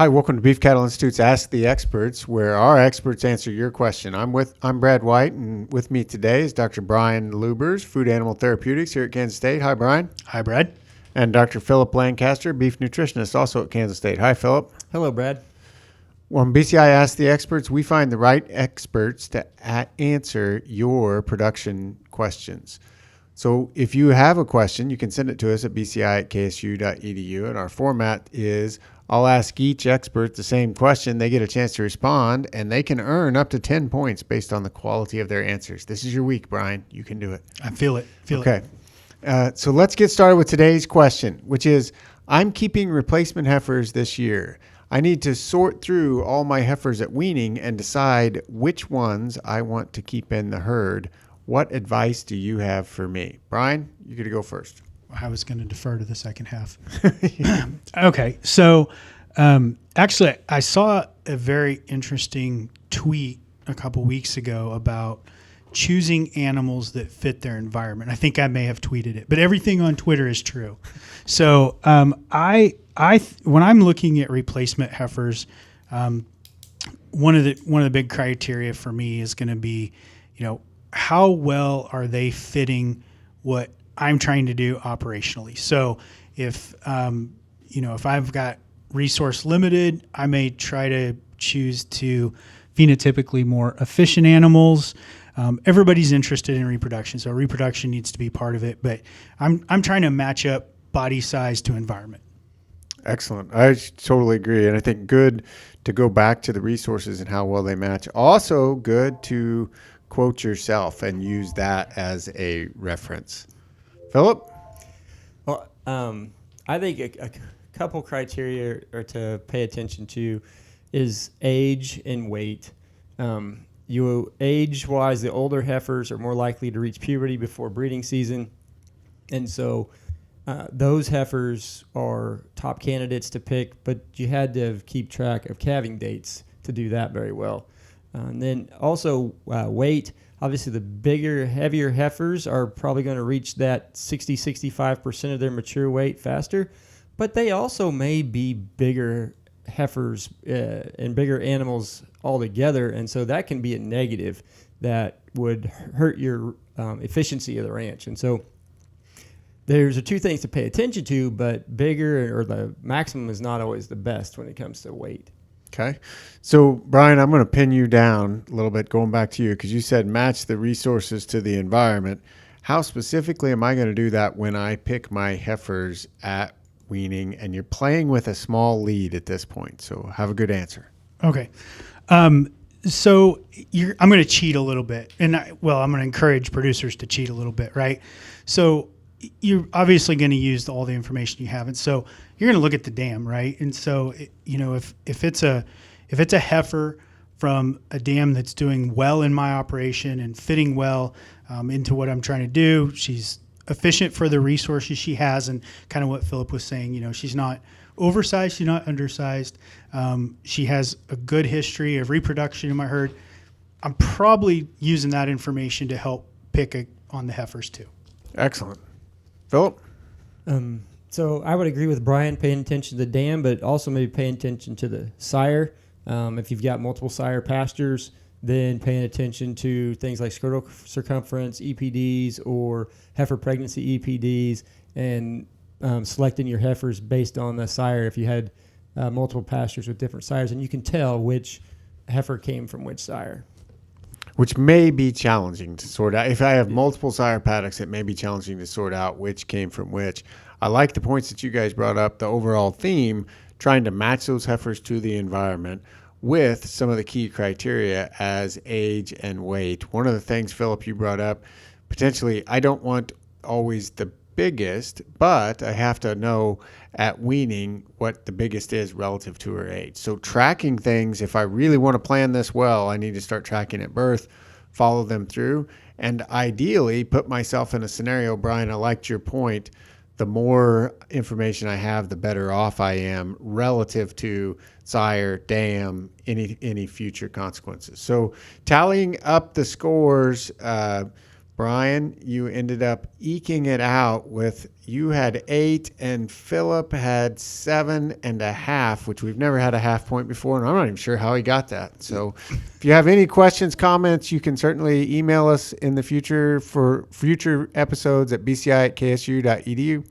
Hi, welcome to Beef Cattle Institute's Ask the Experts, where our experts answer your question. I'm Brad White, and with me today is Dr. Brian Lubers, Food Animal Therapeutics here at Kansas State. Hi, Brian. Hi, Brad. And Dr. Philip Lancaster, Beef Nutritionist, also at Kansas State. Hi, Philip. Hello, Brad. Well, on BCI Ask the Experts, we find the right experts to answer your production questions. So if you have a question, you can send it to us at bci@ksu.edu, and our format is I'll ask each expert the same question. They get a chance to respond, and they can earn up to 10 points based on the quality of their answers. This is your week, Brian. You can do it. I feel it. Okay. So let's get started with today's question, which is, I'm keeping replacement heifers this year. I need to sort through all my heifers at weaning and decide which ones I want to keep in the herd. What advice do you have for me? Brian, you're going to go first. I was going to defer to the second half. Okay. So actually, I saw a very interesting tweet a couple weeks ago about choosing animals that fit their environment. I think I may have tweeted it, but everything on Twitter is true. So when I'm looking at replacement heifers, one of the big criteria for me is going to be, how well are they fitting what I'm trying to do operationally. So if I've got resource limited, I may try to choose to phenotypically more efficient animals. Everybody's interested in reproduction, so reproduction needs to be part of it. But I'm trying to match up body size to environment. Excellent. I totally agree. And I think good to go back to the resources and how well they match. Also good to quote yourself and use that as a reference. Philip? Well, I think a couple criteria are to pay attention to is age and weight. Age-wise, the older heifers are more likely to reach puberty before breeding season. And so those heifers are top candidates to pick, but you had to keep track of calving dates to do that very well. And then also weight. Obviously, the bigger, heavier heifers are probably going to reach that 65% of their mature weight faster, but they also may be bigger heifers and bigger animals altogether, and so that can be a negative that would hurt your efficiency of the ranch. And so there's two things to pay attention to, but bigger or the maximum is not always the best when it comes to weight. Okay. So, Brian, I'm going to pin you down a little bit, going back to you, because you said match the resources to the environment. How specifically am I going to do that when I pick my heifers at weaning? And you're playing with a small lead at this point, so have a good answer. Okay. So I'm going to cheat a little bit. And I'm going to encourage producers to cheat a little bit, right? So you're obviously going to use all the information you have. And so you're going to look at the dam, right? And so, if it's a heifer from a dam that's doing well in my operation and fitting well into what I'm trying to do, she's efficient for the resources she has, and kind of what Philip was saying, she's not oversized, she's not undersized. She has a good history of reproduction in my herd. I'm probably using that information to help pick on the heifers too. Excellent. Philip? So I would agree with Brian, paying attention to the dam, but also maybe paying attention to the sire. If you've got multiple sire pastures, then paying attention to things like scrotal circumference, EPDs, or heifer pregnancy EPDs, and selecting your heifers based on the sire if you had multiple pastures with different sires, and you can tell which heifer came from which sire. Which may be challenging to sort out. If I have multiple sire paddocks, it may be challenging to sort out which came from which. I like the points that you guys brought up, the overall theme, trying to match those heifers to the environment with some of the key criteria as age and weight. One of the things, Philip, you brought up, potentially I don't want always the biggest, but I have to know at weaning what the biggest is relative to her age. So tracking things, if I really want to plan this well, I need to start tracking at birth, follow them through, and ideally put myself in a scenario. Brian, I liked your point. The more information I have, the better off I am relative to sire, dam, any future consequences. So tallying up the scores, Brian, you ended up eking it out with, you had 8 and Philip had 7.5, which we've never had a half point before, and I'm not even sure how he got that. So if you have any questions, comments, you can certainly email us in the future for future episodes at bci@ksu.edu.